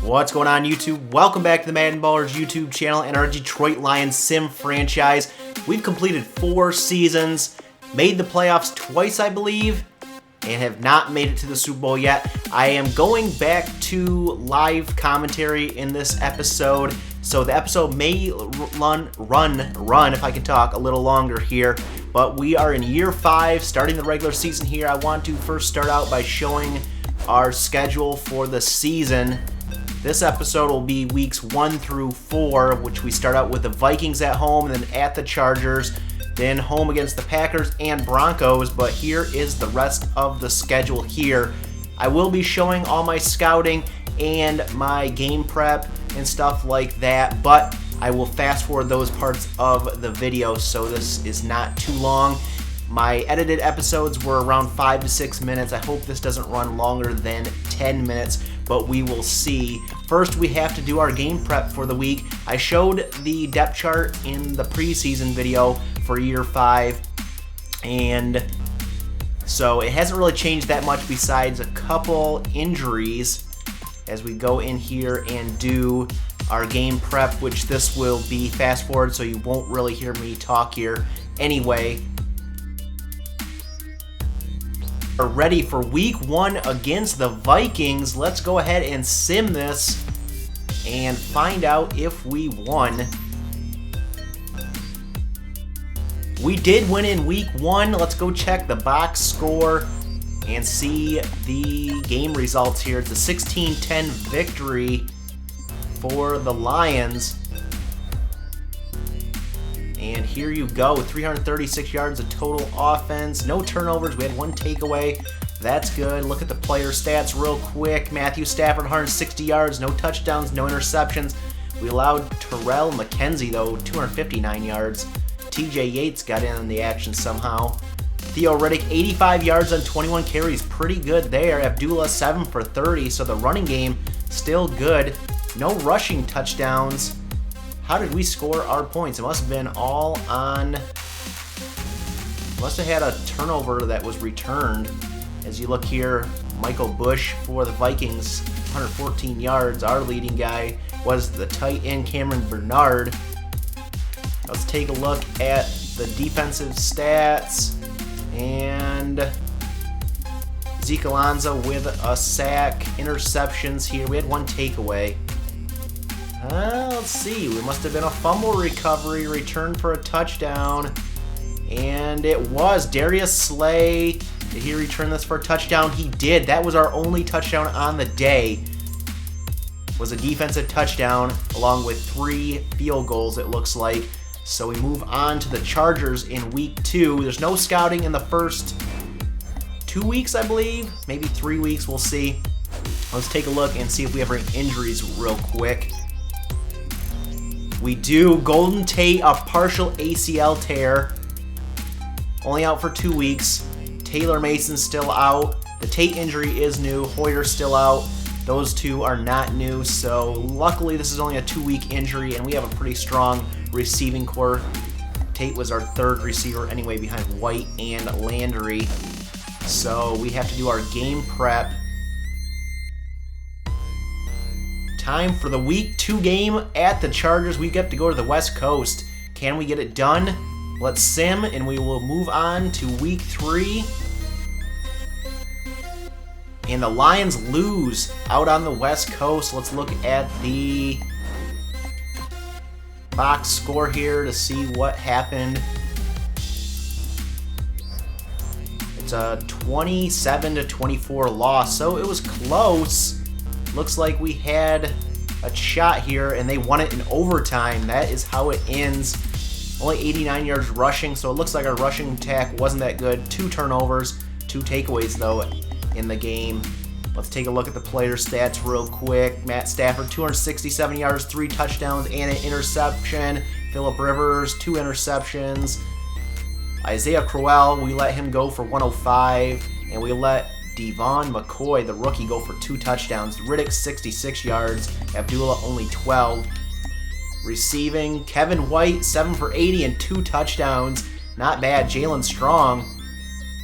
What's going on, YouTube? Welcome back to the MaddenBallerz YouTube channel and our Detroit Lions sim franchise. We've completed 4 seasons, made the playoffs twice, I believe, and have not made it to the Super Bowl yet. I am going back to live commentary in this episode, so the episode may run, if I can talk, a little longer here. But we are in year 5, starting the regular season here. I want to first start out by showing our schedule for the season. This episode will be weeks 1 through 4, which we start out with the Vikings at home, and then at the Chargers, then home against the Packers and Broncos. But here is the rest of the schedule here. I will be showing all my scouting and my game prep and stuff like that, but I will fast forward those parts of the video so this is not too long. My edited episodes were around 5 to 6 minutes. I hope this doesn't run longer than 10 minutes, but we will see. First, we have to do our game prep for the week. I showed the depth chart in the preseason video for year 5, and so it hasn't really changed that much besides a couple injuries as we go in here and do our game prep, which this will be fast forward, so you won't really hear me talk here anyway. We're ready for week 1 against the Vikings. Let's go ahead and sim this and find out if we won. We did win in week 1. Let's go check the box score and see the game results here. It's a 16-10 victory for the Lions. And here you go, 336 yards of total offense, no turnovers. We had 1 takeaway. That's good. Look at the player stats real quick. Matthew Stafford, 160 yards, no touchdowns, no interceptions. We allowed Terrell McKenzie, though, 259 yards. TJ Yates got in on the action somehow. Theo Riddick, 85 yards on 21 carries. Pretty good there. Abdullah, 7 for 30, so the running game still good. No rushing touchdowns. How did we score our points? It must have been all on... Must have had a turnover that was returned. As you look here, Michael Bush for the Vikings, 114 yards. Our leading guy was the tight end Cameron Bernard. Let's take a look at the defensive stats. And Zeke Alonso with a sack. Interceptions here. We had 1 takeaway. Let's see. We must have been a fumble recovery, return for a touchdown. And it was Darius Slay. Did he return this for a touchdown? He did. That was our only touchdown on the day. Was a defensive touchdown along with 3 field goals, it looks like. So we move on to the Chargers in week 2. There's no scouting in the first 2 weeks, I believe. Maybe 3 weeks, we'll see. Let's take a look and see if we have any injuries real quick. We do. Golden Tate, a partial ACL tear. Only out for 2 weeks. Taylor Mason's still out. The Tate injury is new. Hoyer's still out. Those 2 are not new, so luckily this is only a 2-week injury, and we have a pretty strong receiving core. Tate was our 3rd receiver anyway behind White and Landry. So we have to do our game prep. Time for the week 2 game at the Chargers. We get to go to the West Coast. Can we get it done? Let's sim, and we will move on to week 3. And the Lions lose out on the West Coast. Let's look at the box score here to see what happened. It's a 27-24 loss, so it was close. Looks like we had a shot here, and they won it in overtime. That is how it ends. Only 89 yards rushing, so it looks like our rushing attack wasn't that good. 2 turnovers, 2 takeaways, though, in the game. Let's take a look at the player stats real quick. Matt Stafford, 267 yards, 3 touchdowns, and an interception. Phillip Rivers, 2 interceptions. Isaiah Crowell, we let him go for 105, and we let Devon McCoy, the rookie, go for 2 touchdowns. Riddick, 66 yards. Abdullah, only 12. Receiving, Kevin White, 7 for 80 and 2 touchdowns. Not bad. Jalen Strong,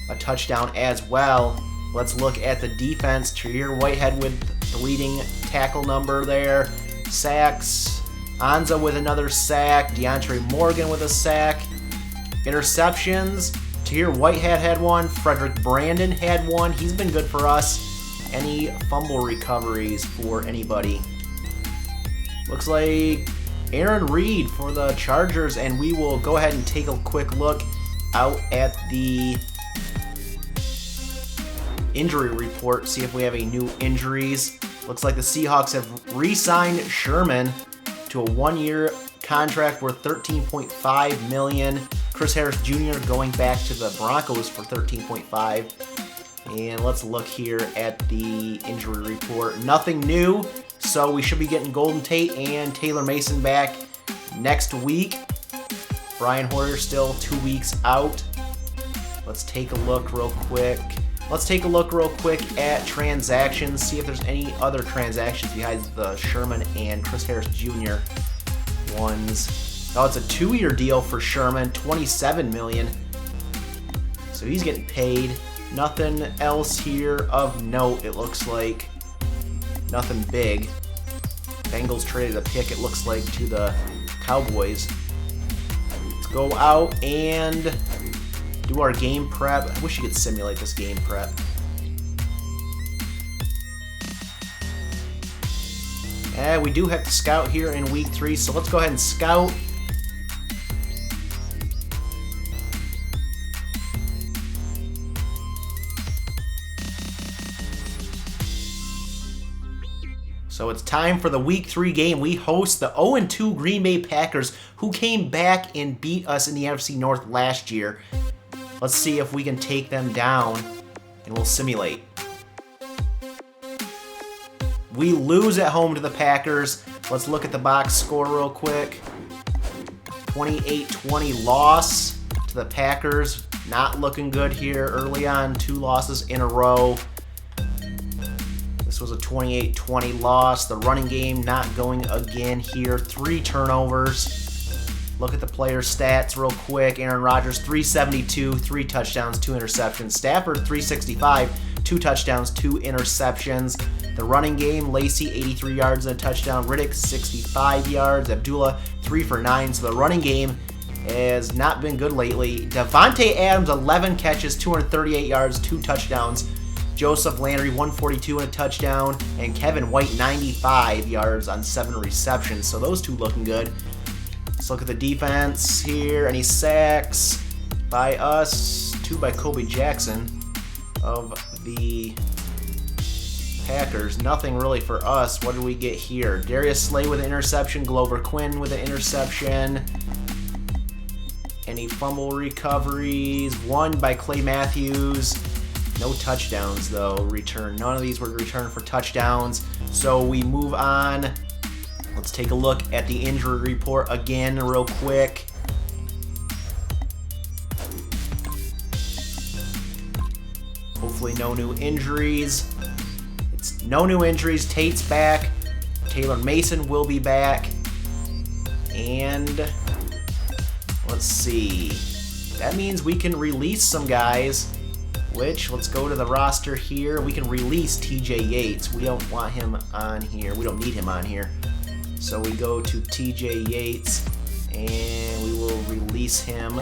a touchdown as well. Let's look at the defense. Tahir Whitehead with the leading tackle number there. Sacks, Anza with another sack, DeAndre Morgan with a sack. Interceptions, Tahir Whitehead had one, Frederick Brandon had one. He's been good for us. Any fumble recoveries for anybody? Looks like Aaron Reed for the Chargers, and we will go ahead and take a quick look out at the injury report, see if we have any new injuries. Looks like the Seahawks have re-signed Sherman to a 1-year contract worth $13.5 million. Chris Harris Jr. going back to the Broncos for $13.5. And let's look here at the injury report. Nothing new, so we should be getting Golden Tate and Taylor Mason back next week. Brian Hoyer still 2 weeks out. Let's take a look real quick. At transactions, see if there's any other transactions besides the Sherman and Chris Harris Jr. ones. Oh, it's a 2-year deal for Sherman, $27 million. So he's getting paid. Nothing else here of note, it looks like. Nothing big. Bengals traded a pick, it looks like, to the Cowboys. Let's go out and do our game prep. I wish you could simulate this game prep. We do have to scout here in week 3, so let's go ahead and scout. So it's time for the Week 3 game. We host the 0-2 Green Bay Packers, who came back and beat us in the NFC North last year. Let's see if we can take them down, and we'll simulate. We lose at home to the Packers. Let's look at the box score real quick. 28-20 loss to the Packers. Not looking good here early on. 2 losses in a row. This was a 28-20 loss. The running game not going again here. 3 turnovers. Look at the player stats real quick. Aaron Rodgers, 372, 3 touchdowns, 2 interceptions. Stafford, 365, 2 touchdowns, 2 interceptions. The running game, Lacey, 83 yards and a touchdown. Riddick, 65 yards. Abdullah, 3 for 9. So the running game has not been good lately. Devontae Adams, 11 catches, 238 yards, 2 touchdowns. Joseph Landry, 142 and a touchdown. And Kevin White, 95 yards on 7 receptions. So those 2 looking good. Let's look at the defense here. Any sacks by us? 2 by Kobe Jackson of the Packers. Nothing really for us. What did we get here? Darius Slay with an interception. Glover Quinn with an interception. Any fumble recoveries? 1 by Clay Matthews. No touchdowns, though, return. None of these were returned for touchdowns. So we move on. Let's take a look at the injury report again real quick. Hopefully no new injuries. It's no new injuries. Tate's back. Taylor Mason will be back. And let's see. That means we can release some guys. Which, let's go to the roster here. We can release TJ Yates. We don't want him on here. We don't need him on here. So we go to TJ Yates and we will release him.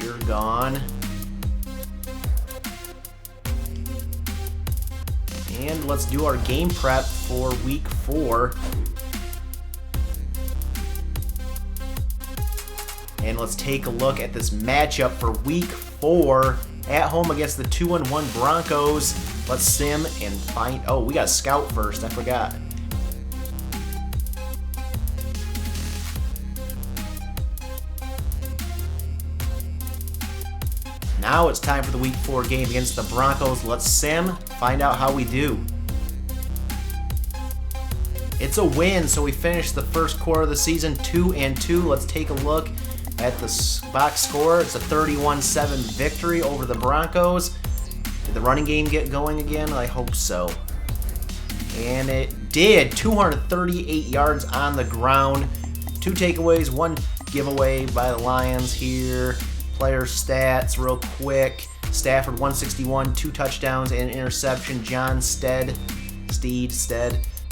You're gone. And let's do our game prep for week 4. And let's take a look at this matchup for week 4 at home against the 2-1 Broncos. Let's sim and find. Oh, we got scout first. I forgot. Now it's time for the week 4 game against the Broncos. Let's sim, find out how we do. It's a win, so we finished the first quarter of the season 2-2. Let's take a look at the box score. It's a 31-7 victory over the Broncos. Did the running game get going again? I hope so. And it did. 238 yards on the ground. 2 takeaways, 1 giveaway by the Lions here. Player stats real quick. Stafford 161, 2 touchdowns and an interception. John Stead,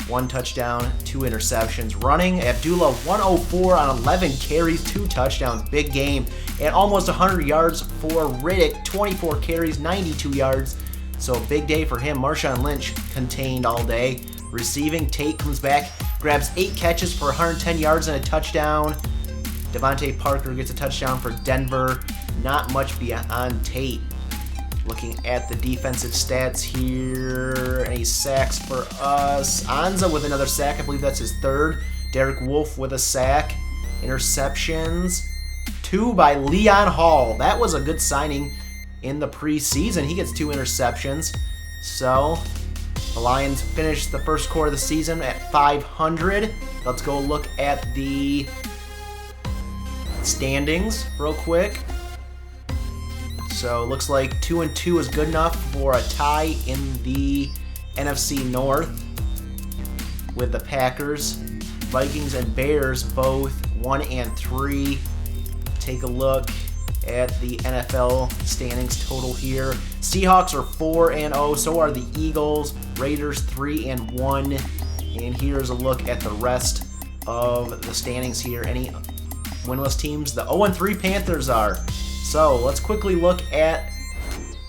1 touchdown, 2 interceptions. Running, Abdullah 104 on 11 carries, 2 touchdowns, big game. And almost 100 yards for Riddick, 24 carries, 92 yards. So big day for him. Marshawn Lynch contained all day. Receiving, Tate comes back, grabs 8 catches for 110 yards and a touchdown. Devontae Parker gets a touchdown for Denver. Not much beyond Tate. Looking at the defensive stats here, any sacks for us? Anza with another sack, I believe that's his 3rd. Derek Wolfe with a sack. Interceptions, 2 by Leon Hall. That was a good signing in the preseason. He gets 2 interceptions. So the Lions finished the first quarter of the season at 500. Let's go look at the standings real quick. So it looks like 2-2 is good enough for a tie in the NFC North with the Packers, Vikings, and Bears both 1-3. Take a look at the NFL standings total here. Seahawks are 4-0, so are the Eagles. Raiders 3-1. And here's a look at the rest of the standings here. Any winless teams? The 0-3 Panthers are. So let's quickly look at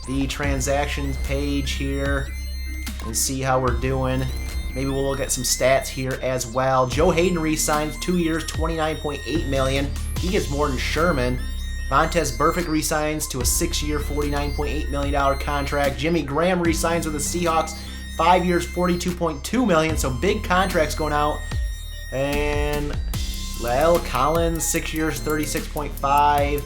the transactions page here and see how we're doing. Maybe we'll look at some stats here as well. Joe Hayden re-signs 2 years, $29.8 million. He gets more than Sherman. Vontaze Burfict re-signs to a 6-year, $49.8 million contract. Jimmy Graham re-signs with the Seahawks, 5 years, $42.2 million. So big contracts going out. And Lyle Collins, 6 years, $36.5.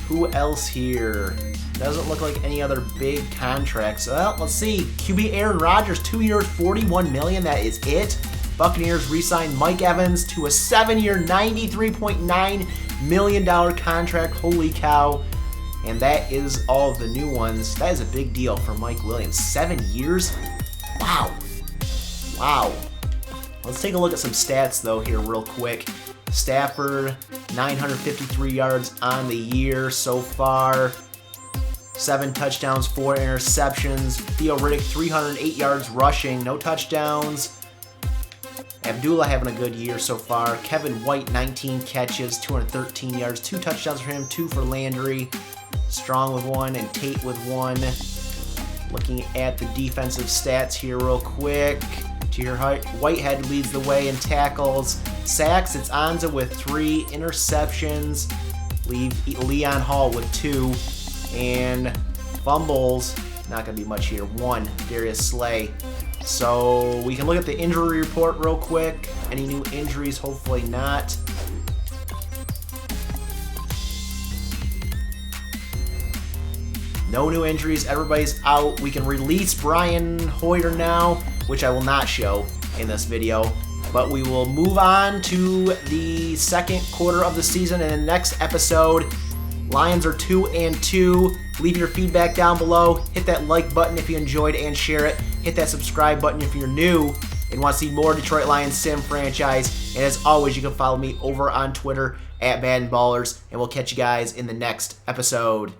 Who else here? Doesn't look like any other big contracts. Well, let's see. QB Aaron Rodgers, 2 years, $41 million. That is it. Buccaneers re-signed Mike Evans to a 7-year, $93.9 million contract. Holy cow. And that is all of the new ones. That is a big deal for Mike Williams. 7 years? Wow. Wow. Let's take a look at some stats, though, here real quick. Stafford, 953 yards on the year so far. 7 touchdowns, 4 interceptions. Theo Riddick, 308 yards rushing, no touchdowns. Abdullah having a good year so far. Kevin White, 19 catches, 213 yards, 2 touchdowns for him, 2 for Landry. Strong with 1 and Tate with 1. Looking at the defensive stats here real quick. Whitehead leads the way in tackles. Sacks, it's Anza with 3 interceptions. Leon Hall with 2. And fumbles, not going to be much here. 1, Darius Slay. So we can look at the injury report real quick. Any new injuries? Hopefully not. No new injuries. Everybody's out. We can release Brian Hoyer now, which I will not show in this video. But we will move on to the second quarter of the season in the next episode. Lions are 2-2. Leave your feedback down below. Hit that like button if you enjoyed and share it. Hit that subscribe button if you're new and want to see more Detroit Lions sim franchise. And as always, you can follow me over on Twitter at MaddenBallerz. And we'll catch you guys in the next episode.